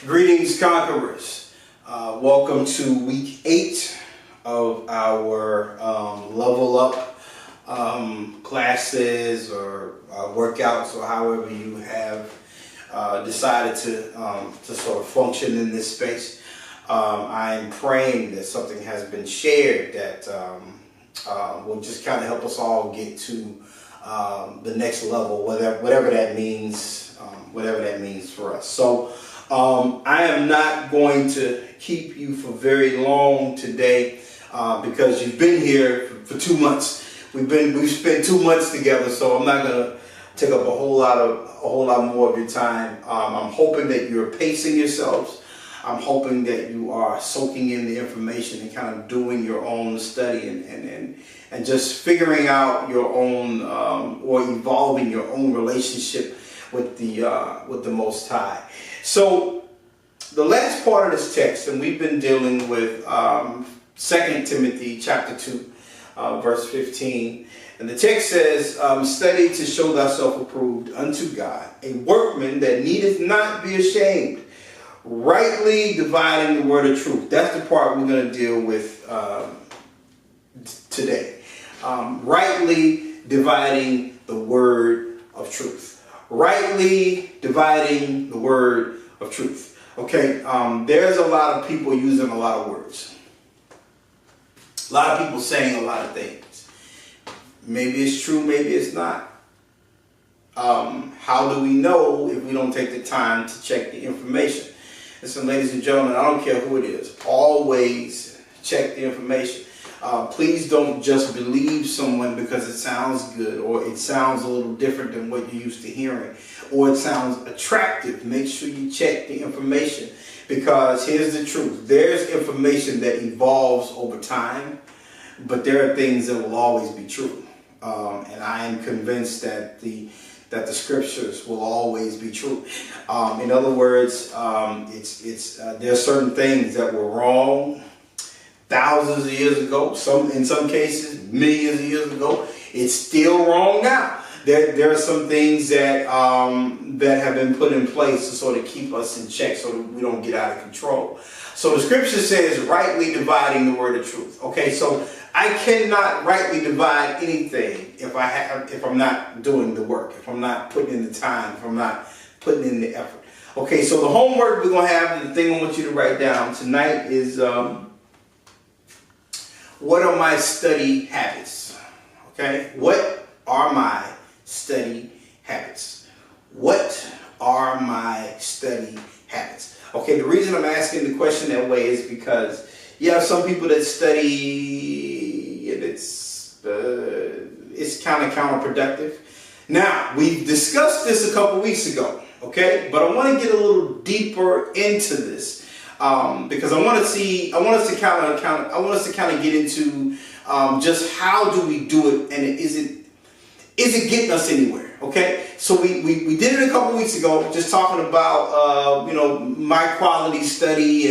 Greetings, conquerors. Welcome to week 8 of our level up classes or workouts, or however you have decided to sort of function in this space. I'm praying that something has been shared that will just kind of help us all get to the next level, whatever that means, for us. So I am not going to keep you for very long today because you've been here for 2 months. We've spent 2 months together, so I'm not going to take up a whole lot more of your time. I'm hoping that you're pacing yourselves. I'm hoping that you are soaking in the information and kind of doing your own study and just figuring out your own or evolving your own relationship with the Most High. So the last part of this text, and we've been dealing with 2 Timothy chapter 2, verse 15. And the text says, study to show thyself approved unto God, a workman that needeth not be ashamed, rightly dividing the word of truth. That's the part we're going to deal with today. Rightly dividing the word of truth. Rightly dividing the word of truth. Okay, there's a lot of people using a lot of words. A lot of people saying a lot of things. Maybe it's true, maybe it's not. How do we know if we don't take the time to check the information? Listen, ladies and gentlemen, I don't care who it is. Always check the information. Please don't just believe someone because it sounds good, or it sounds a little different than what you're used to hearing, or it sounds attractive. Make sure you check the information, because here's the truth. There's information that evolves over time, but there are things that will always be true. And I am convinced that the scriptures will always be true. In other words, there are certain things that were wrong thousands of years ago. In some cases, millions of years ago. It's still wrong now. There are some things that have been put in place to sort of keep us in check so that we don't get out of control. So the scripture says, rightly dividing the word of truth. Okay, so I cannot rightly divide anything if I'm not doing the work, if I'm not putting in the time, if I'm not putting in the effort. Okay, so the homework we're going to have, and the thing I want you to write down tonight is, what are my study habits? Okay, what are my study habits? What are my study habits? Okay, the reason I'm asking the question that way is because you have some people that study and it's kind of counterproductive. Now, we discussed this a couple weeks ago, okay? But I want to get a little deeper into this because I want us to kind of get into just how do we do it, and is it getting us anywhere? Okay, so we did it a couple weeks ago, just talking about my quality study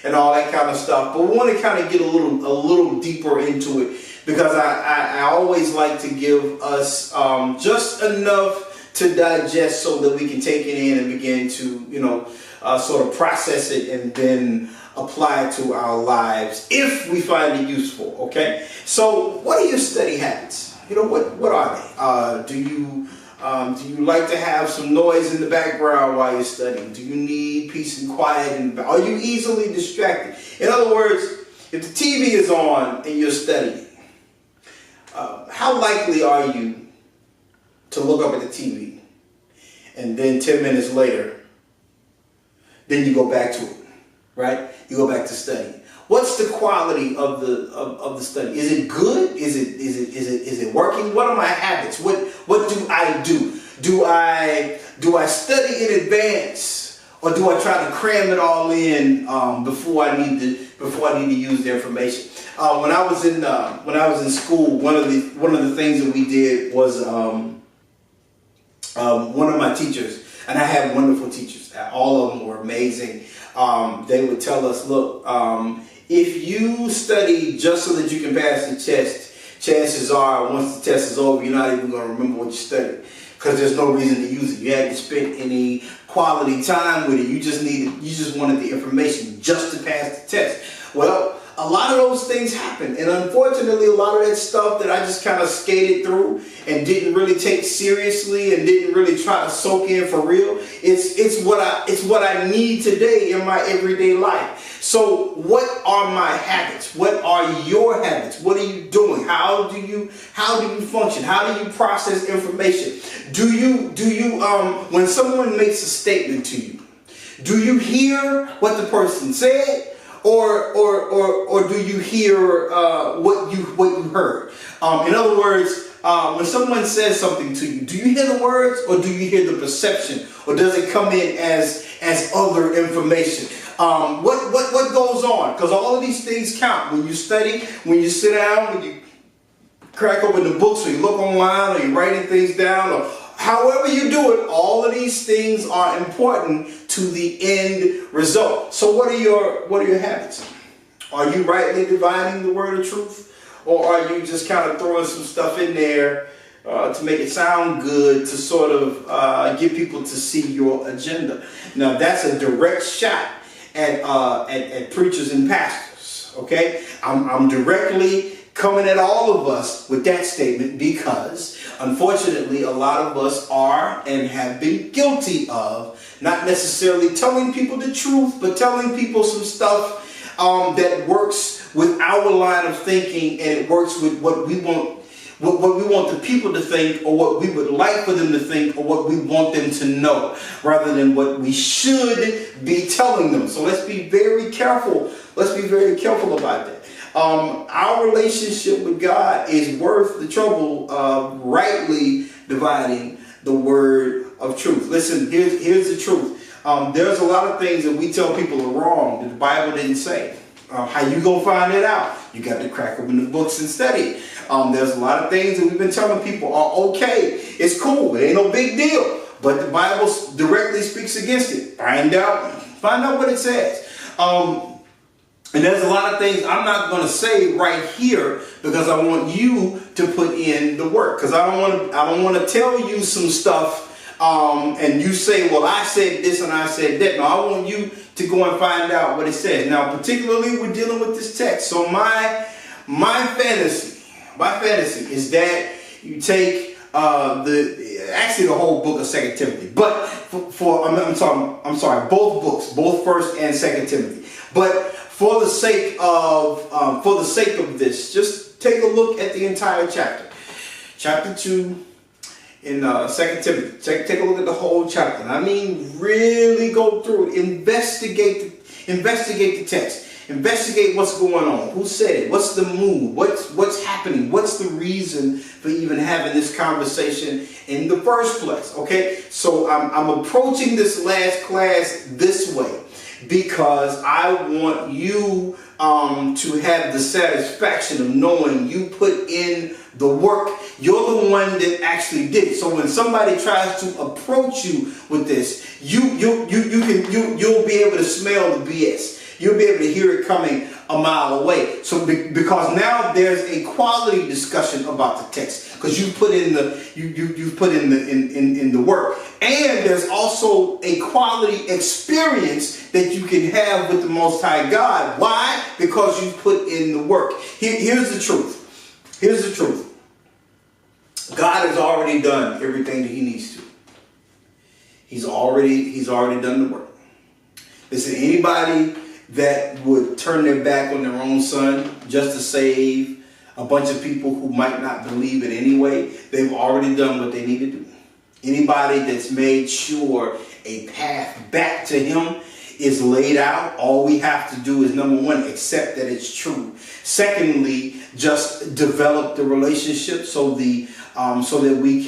and all that kind of stuff. But we want to kind of get a little deeper into it, because I always like to give us just enough to digest so that we can take it in and begin to sort of process it and then apply it to our lives if we find it useful. Okay, so what are your study habits? What are they? Do you like to have some noise in the background while you're studying? Do you need peace and quiet? Are you easily distracted? In other words, if the TV is on and you're studying, how likely are you to look up at the TV and then 10 minutes later, then you go back to it, right? You go back to studying. What's the quality of the study? Is it good? Is it working? What are my habits? What do I do? Do I study in advance, or do I try to cram it all in before I need to use the information? When I was in school, one of the things that we did was one of my teachers, and I had wonderful teachers. All of them were amazing. They would tell us, look, if you study just so that you can pass the test, chances are once the test is over, you're not even going to remember what you studied. because there's no reason to use it. You hadn't spent any quality time with it. You just wanted the information just to pass the test. Well, a lot of those things happen, and unfortunately a lot of that stuff that I just kind of skated through and didn't really take seriously and didn't really try to soak in for real, it's what I need today in my everyday life. So what are my habits? What are your habits? What are you doing? How do you function? How do you process information? Do you when someone makes a statement to you, do you hear what the person said? Or do you hear what you heard? In other words, when someone says something to you, do you hear the words or do you hear the perception, or does it come in as other information? What goes on? Because all of these things count when you study, when you sit down, when you crack open the books, or you look online, or you're writing things down, or however you do it. All of these things are important to the end result. So what are your habits? Are you rightly dividing the word of truth, or are you just kind of throwing some stuff in there to make it sound good, to sort of get people to see your agenda? Now that's a direct shot at preachers and pastors. Okay, I'm directly coming at all of us with that statement, because unfortunately a lot of us are and have been guilty of not necessarily telling people the truth, but telling people some stuff that works with our line of thinking, and it works with what we want, what we want the people to think, or what we would like for them to think, or what we want them to know, rather than what we should be telling them. So let's be very careful. Let's be very careful about that. Our relationship with God is worth the trouble of rightly dividing the word of truth. Listen, here's the truth. There's a lot of things that we tell people are wrong that the Bible didn't say. How you gonna find it out? You got to crack open the books and study. There's a lot of things that we've been telling people are okay. It's cool. It ain't no big deal. But the Bible directly speaks against it. Find out what it says. And there's a lot of things I'm not going to say right here, because I want you to put in the work. Because I don't want to tell you some stuff and you say, well, I said this and I said that. No, I want you to go and find out what it says. Now, particularly, we're dealing with this text. So my fantasy is that you take the whole book of 2 Timothy, but I'm sorry, both books, both 1st and 2 Timothy. But for the sake of this, just take a look at the entire chapter 2 in 2 Timothy. Take a look at the whole chapter. I mean, really go through it. Investigate the text. Investigate what's going on. Who said it? What's the mood? What's happening? What's the reason for even having this conversation in the first place? Okay, so I'm approaching this last class this way, because I want you to have the satisfaction of knowing you put in the work. You're the one that actually did it. So when somebody tries to approach you with this, you'll be able to smell the BS. You'll be able to hear it coming a mile away. So because now there's a quality discussion about the text, because you put in the work, and there's also a quality experience that you can have with the Most High God. Why? Because you put in the work. Here's the truth. Here's the truth. God has already done everything that He needs to. He's already done the work. Listen, anybody that would turn their back on their own son just to save a bunch of people who might not believe it anyway, they've already done what they need to do. Anybody that's made sure a path back to Him is laid out, all we have to do is, number one, accept that it's true. Secondly, just develop the relationship so that we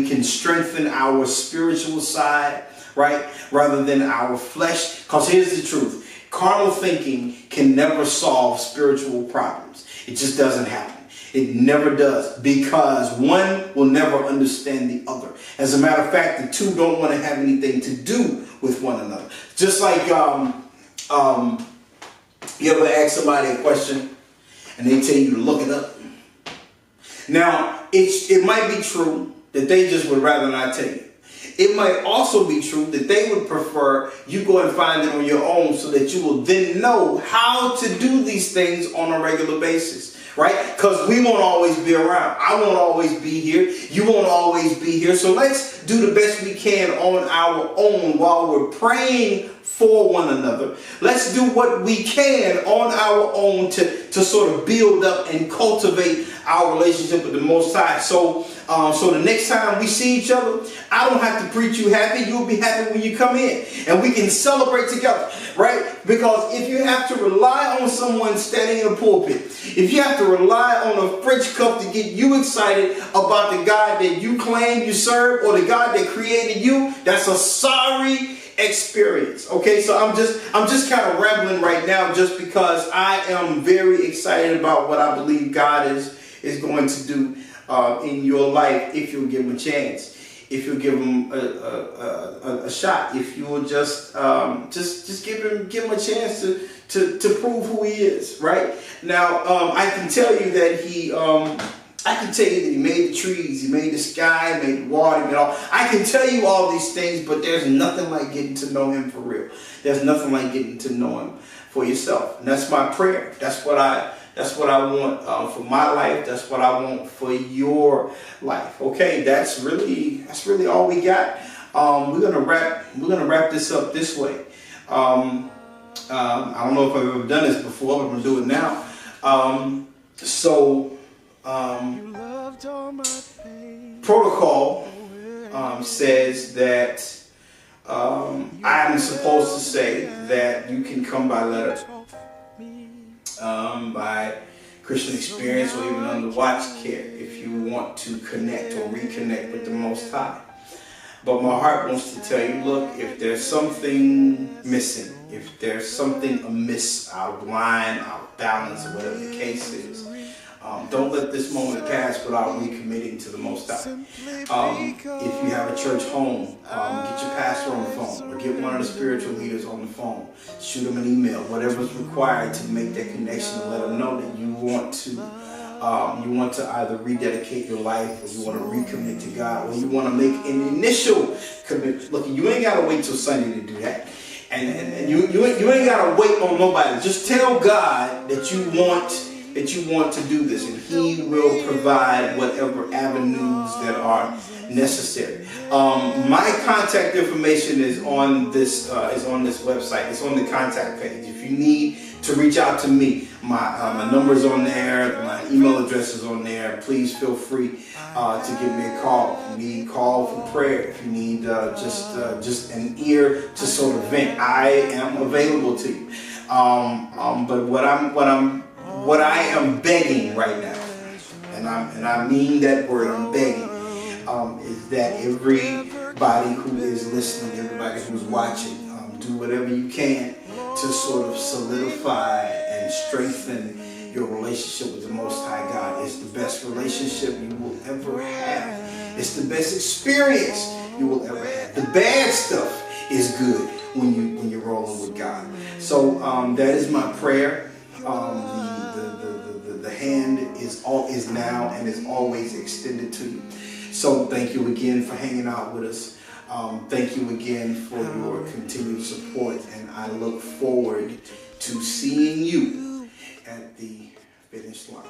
can strengthen our spiritual side, right, rather than our flesh. Because here's the truth. Carnal thinking can never solve spiritual problems. It just doesn't happen. It never does, because one will never understand the other. As a matter of fact, the two don't want to have anything to do with one another. Just like you ever ask somebody a question and they tell you to look it up. Now, it might be true that they just would rather not tell you. It might also be true that they would prefer you go and find it on your own so that you will then know how to do these things on a regular basis, right? Because we won't always be around. I won't always be here. You won't always be here. So let's do the best we can on our own while we're praying for one another. Let's do what we can on our own to sort of build up and cultivate our relationship with the Most High. So the next time we see each other, I don't have to preach you happy. You'll be happy when you come in, and we can celebrate together, right? Because if you have to rely on someone standing in a pulpit, if you have to rely on a French cup to get you excited about the God that you claim you serve or the God that created you, that's a sorry experience. Okay, so I'm just kind of rambling right now just because I am very excited about what I believe God is going to do in your life if you'll give him a chance, if you'll give him a shot, if you will just give him a chance to prove who he is. Right now, I can tell you that he made the trees, he made the sky, he made the water, he made all. I can tell you all these things, but there's nothing like getting to know him for real. There's nothing like getting to know him for yourself. And that's my prayer. That's what I want for my life. That's what I want for your life. Okay, that's really all we got. We're gonna wrap this up this way. I don't know if I've ever done this before, but I'm gonna do it now. Protocol says that I'm supposed to say that you can come by letter, by Christian Experience, or even under Watch Care if you want to connect or reconnect with the Most High. But my heart wants to tell you, look, if there's something missing, if there's something amiss, out of line, out of balance, or whatever the case is, don't let this moment pass without recommitting to the Most High. If you have a church home, get your pastor on the phone, or get one of the spiritual leaders on the phone. Shoot them an email, whatever's required to make that connection, and let them know that you want to either rededicate your life, or you want to recommit to God, or you want to make an initial commitment. Look, you ain't got to wait till Sunday to do that. And you ain't got to wait on nobody. Just tell God that you want to do this, and he will provide whatever avenues that are necessary. My contact information is on this website. It's on the contact page. If you need to reach out to me, my number's on there, my email address is on there. Please feel free to give me a call. If you need a call for prayer, if you need just an ear to sort of vent, I am available to you. But what I am begging right now, and I mean that word, I'm begging, is that everybody who is listening, everybody who's watching, do whatever you can to sort of solidify and strengthen your relationship with the Most High God. It's the best relationship you will ever have. It's the best experience you will ever have. The bad stuff is good when you're rolling with God. So that is my prayer. The hand is now and is always extended to you. So thank you again for hanging out with us. Thank you again for your continued support, and I look forward to seeing you at the finish line.